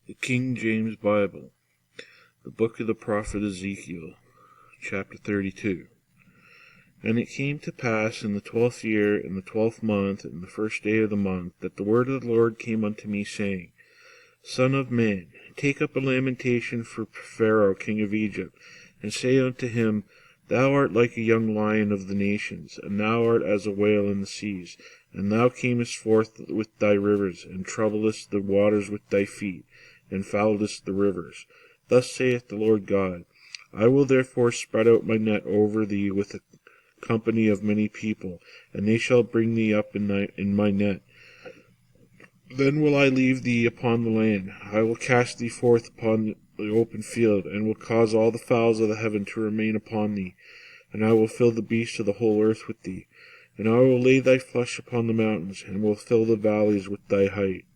The King James Bible, the book of the prophet Ezekiel, chapter 32. And it came to pass in the 12th year, in the 12th month, in the first day of the month, that the word of the Lord came unto me, saying, Son of man, take up a lamentation for Pharaoh king of Egypt, and say unto him, Thou art like a young lion of the nations, and thou art as a whale in the seas, and thou camest forth with thy rivers, and troubledst the waters with thy feet, and fouledst the rivers. Thus saith the Lord God, I will therefore spread out my net over thee with a company of many people, and they shall bring thee up in my net. Then will I leave thee upon the land. I will cast thee forth upon the open field, and will cause all the fowls of the heaven to remain upon thee, and I will fill the beasts of the whole earth with thee. And I will lay thy flesh upon the mountains, and will fill the valleys with thy height.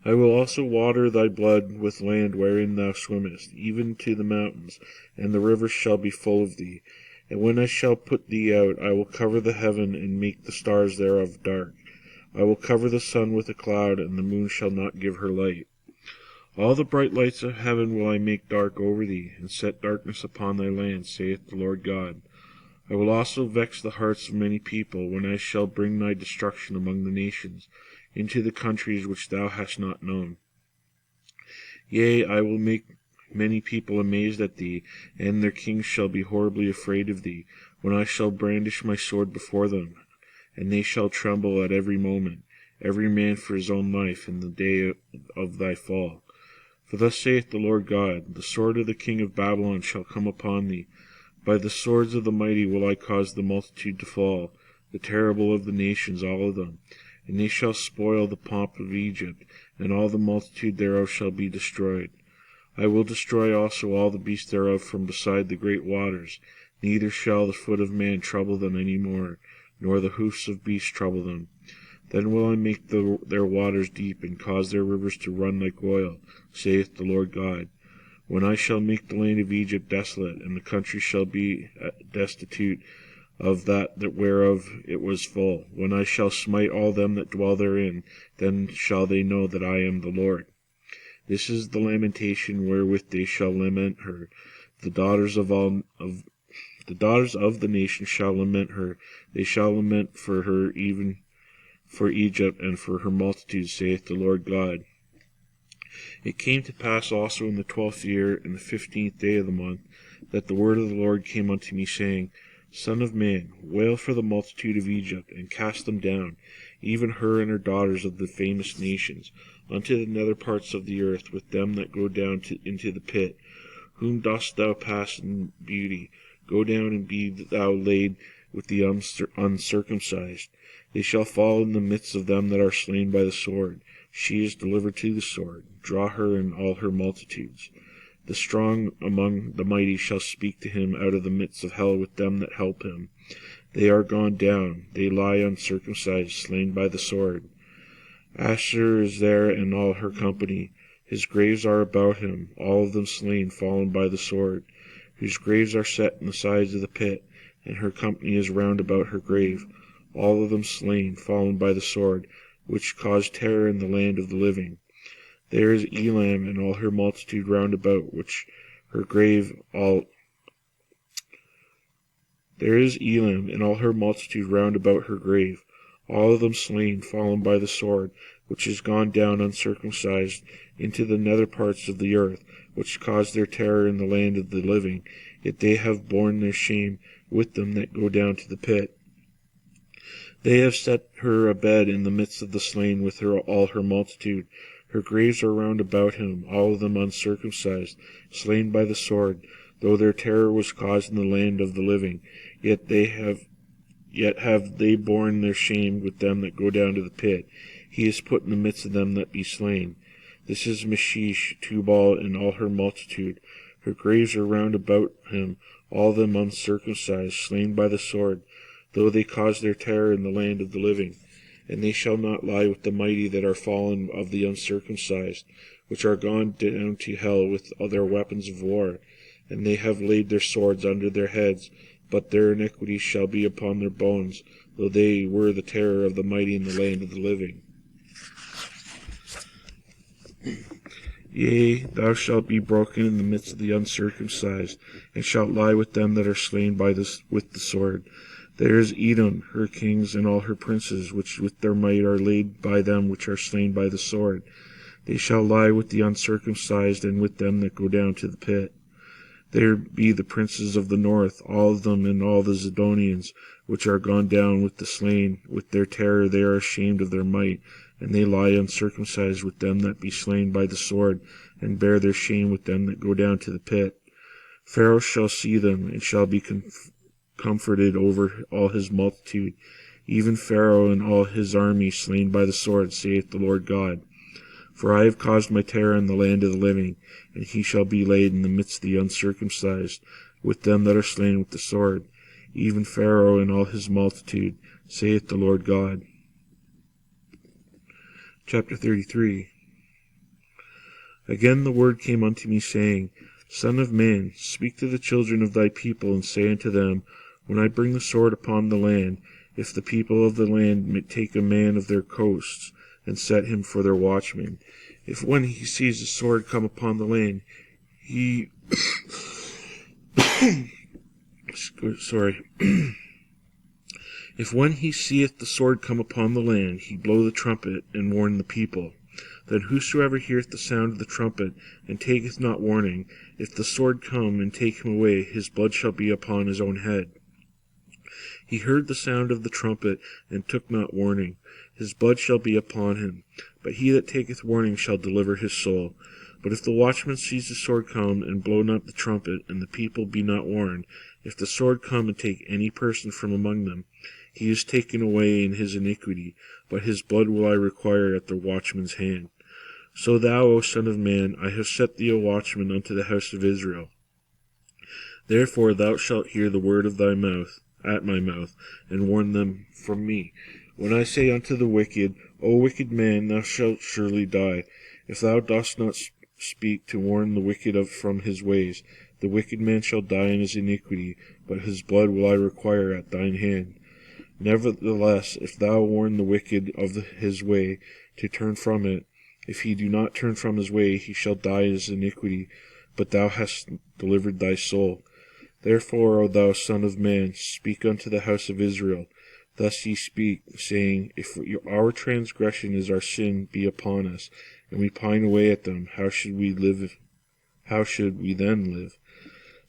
I will also water thy blood with land wherein thou swimmest, even to the mountains, and the rivers shall be full of thee. And when I shall put thee out, I will cover the heaven, and make the stars thereof dark. I will cover the sun with a cloud, and the moon shall not give her light. All the bright lights of heaven will I make dark over thee, and set darkness upon thy land, saith the Lord God. I will also vex the hearts of many people, when I shall bring thy destruction among the nations, into the countries which thou hast not known. Yea, I will make many people amazed at thee, and their kings shall be horribly afraid of thee, when I shall brandish my sword before them, and they shall tremble at every moment, every man for his own life, in the day of thy fall. For thus saith the Lord God, the sword of the king of Babylon shall come upon thee. By the swords of the mighty will I cause the multitude to fall, the terrible of the nations, all of them. And they shall spoil the pomp of Egypt, and all the multitude thereof shall be destroyed. I will destroy also all the beasts thereof from beside the great waters, neither shall the foot of man trouble them any more, nor the hoofs of beasts trouble them. Then will I make their waters deep, and cause their rivers to run like oil, saith the Lord God. When I shall make the land of Egypt desolate, and the country shall be destitute of that whereof it was full, when I shall smite all them that dwell therein, then shall they know that I am the Lord. This is the lamentation wherewith they shall lament her. The daughters of the nations shall lament her. They shall lament for her, even for Egypt, and for her multitude, saith the Lord God. It came to pass also in the 12th year, in the 15th day of the month, that the word of the Lord came unto me, saying, Son of man, wail for the multitude of Egypt, and cast them down, even her and her daughters of the famous nations, unto the nether parts of the earth, with them that go down into the pit. Whom dost thou pass in beauty? Go down and be thou laid with the uncircumcised. They shall fall in the midst of them that are slain by the sword. She is delivered to the sword. Draw her and all her multitudes. The strong among the mighty shall speak to him out of the midst of hell with them that help him. They are gone down, they lie uncircumcised, slain by the sword. Asher is there and all her company. His graves are about him, all of them slain, fallen by the sword, whose graves are set in the sides of the pit, and her company is round about her grave, all of them slain, fallen by the sword, which caused terror in the land of the living. There is Elam and all her multitude round about, which her grave There is Elam and all her multitude round about her grave, all of them slain, fallen by the sword, which is gone down uncircumcised into the nether parts of the earth, which caused their terror in the land of the living. Yet they have borne their shame with them that go down to the pit. They have set her a bed in the midst of the slain with all her multitude. Her graves are round about him, all of them uncircumcised, slain by the sword, though their terror was caused in the land of the living. Yet have they borne their shame with them that go down to the pit. He is put in the midst of them that be slain. This is Meshish, Tubal, and all her multitude. Her graves are round about him, all of them uncircumcised, slain by the sword, though they caused their terror in the land of the living. And they shall not lie with the mighty that are fallen of the uncircumcised, which are gone down to hell with all their weapons of war. And they have laid their swords under their heads, but their iniquities shall be upon their bones, though they were the terror of the mighty in the land of the living. Yea, thou shalt be broken in the midst of the uncircumcised, and shalt lie with them that are slain with the sword. There is Edom, her kings, and all her princes, which with their might are laid by them which are slain by the sword. They shall lie with the uncircumcised, and with them that go down to the pit. There be the princes of the north, all of them, and all the Zidonians, which are gone down with the slain. With their terror they are ashamed of their might, and they lie uncircumcised with them that be slain by the sword, and bear their shame with them that go down to the pit. Pharaoh shall see them, and shall be comforted over all his multitude, even Pharaoh and all his army slain by the sword, saith the Lord God. For I have caused my terror in the land of the living, and he shall be laid in the midst of the uncircumcised, with them that are slain with the sword, even Pharaoh and all his multitude, saith the Lord God. Chapter 33. Again the word came unto me, saying, Son of man, speak to the children of thy people, and say unto them, When I bring the sword upon the land, if the people of the land take a man of their coasts, and set him for their watchman, if when he sees the sword come upon the land, he if when he seeth the sword come upon the land, he blow the trumpet, and warn the people, then whosoever heareth the sound of the trumpet, and taketh not warning, if the sword come and take him away, his blood shall be upon his own head. He heard the sound of the trumpet, and took not warning, his blood shall be upon him. But he that taketh warning shall deliver his soul. But if the watchman sees the sword come, and blow not the trumpet, and the people be not warned, if the sword come and take any person from among them, he is taken away in his iniquity, but his blood will I require at the watchman's hand. So thou, O son of man, I have set thee a watchman unto the house of Israel. Therefore thou shalt hear the word of thy mouth, at my mouth, and warn them from me. When I say unto the wicked, O wicked man, thou shalt surely die, if thou dost not speak to warn the wicked from his ways, the wicked man shall die in his iniquity, but his blood will I require at thine hand. Nevertheless, if thou warn the wicked of his way, to turn from it, if he do not turn from his way, he shall die in his iniquity, but thou hast delivered thy soul. Therefore, O thou son of man, speak unto the house of Israel. Thus ye speak, saying, If our transgression is our sin be upon us, and we pine away at them, how should we then live?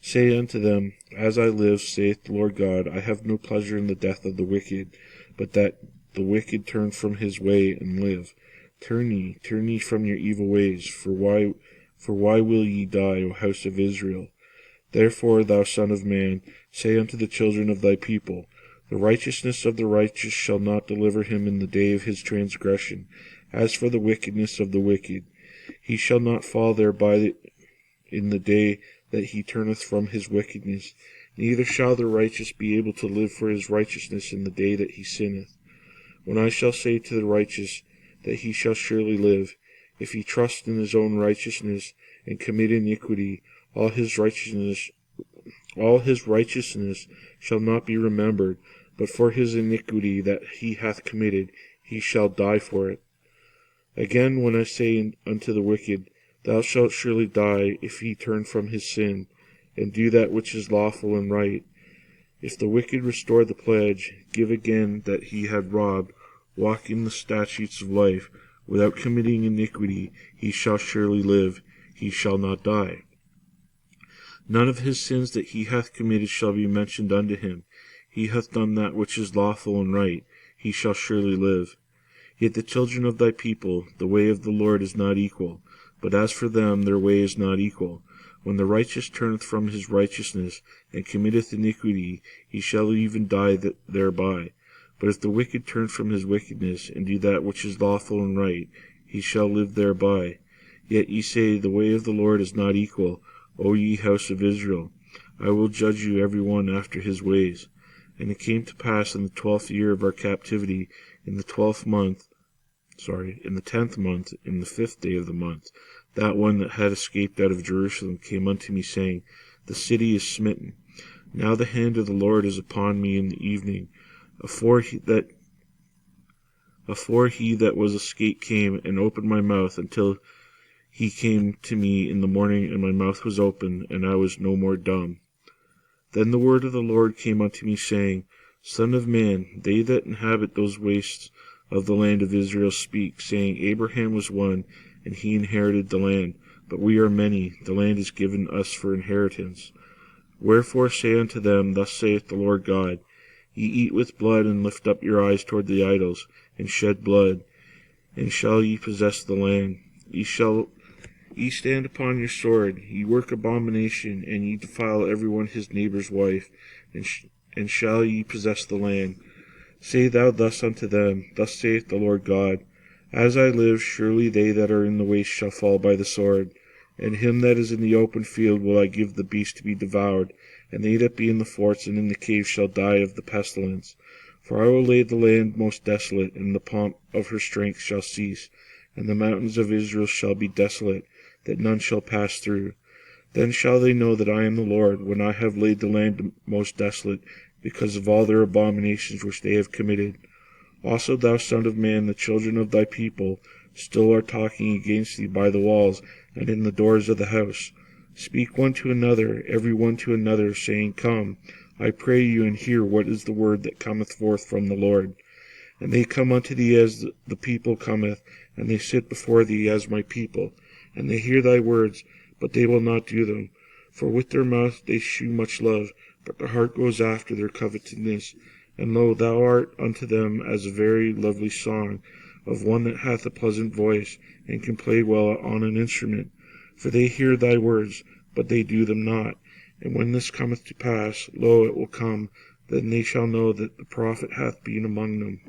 Say unto them, As I live, saith the Lord God, I have no pleasure in the death of the wicked, but that the wicked turn from his way and live. Turn ye from your evil ways, for why will ye die, O house of Israel? Therefore, thou son of man, say unto the children of thy people, The righteousness of the righteous shall not deliver him in the day of his transgression. As for the wickedness of the wicked, he shall not fall thereby in the day that he turneth from his wickedness, neither shall the righteous be able to live for his righteousness in the day that he sinneth. When I shall say to the righteous that he shall surely live, if he trust in his own righteousness and commit iniquity, all his righteousness shall not be remembered, but for his iniquity that he hath committed, he shall die for it. Again, when I say unto the wicked, Thou shalt surely die, if he turn from his sin, and do that which is lawful and right. If the wicked restore the pledge, give again that he had robbed, walk in the statutes of life, without committing iniquity, he shall surely live, he shall not die. None of his sins that he hath committed shall be mentioned unto him. He hath done that which is lawful and right, he shall surely live. Yet the children of thy people, the way of the Lord is not equal, but as for them, their way is not equal. When the righteous turneth from his righteousness, and committeth iniquity, he shall even die thereby. But if the wicked turn from his wickedness, and do that which is lawful and right, he shall live thereby. Yet ye say, The way of the Lord is not equal, O ye house of Israel. I will judge you every one after his ways. And it came to pass in the 12th year of our captivity, in the 10th month, in the 5th day of the month, that one that had escaped out of Jerusalem came unto me, saying, The city is smitten. Now the hand of the Lord is upon me in the evening, afore he that was escaped came and opened my mouth, until he came to me in the morning, and my mouth was open, and I was no more dumb. Then the word of the Lord came unto me, saying, Son of man, they that inhabit those wastes of the land of Israel speak, saying, Abraham was one, and he inherited the land, but we are many, the land is given us for inheritance. Wherefore say unto them, Thus saith the Lord God, Ye eat with blood, and lift up your eyes toward the idols, and shed blood, and shall ye possess the land? Ye stand upon your sword, ye work abomination, and ye defile every one his neighbour's wife, and shall ye possess the land? Say thou thus unto them, Thus saith the Lord God, As I live, surely they that are in the waste shall fall by the sword, and him that is in the open field will I give the beast to be devoured, and they that be in the forts and in the caves shall die of the pestilence. For I will lay the land most desolate, and the pomp of her strength shall cease, and the mountains of Israel shall be desolate, that none shall pass through. Then shall they know that I am the Lord, when I have laid the land most desolate, because of all their abominations which they have committed. Also, thou son of man, the children of thy people still are talking against thee by the walls, and in the doors of the house. Speak one to another, every one to another, saying, Come, I pray you, and hear what is the word that cometh forth from the Lord. And they come unto thee as the people cometh, and they sit before thee as my people. And they hear thy words, but they will not do them. For with their mouth they shew much love, but their heart goes after their covetousness. And lo, thou art unto them as a very lovely song of one that hath a pleasant voice, and can play well on an instrument. For they hear thy words, but they do them not. And when this cometh to pass, lo, it will come, then they shall know that the prophet hath been among them.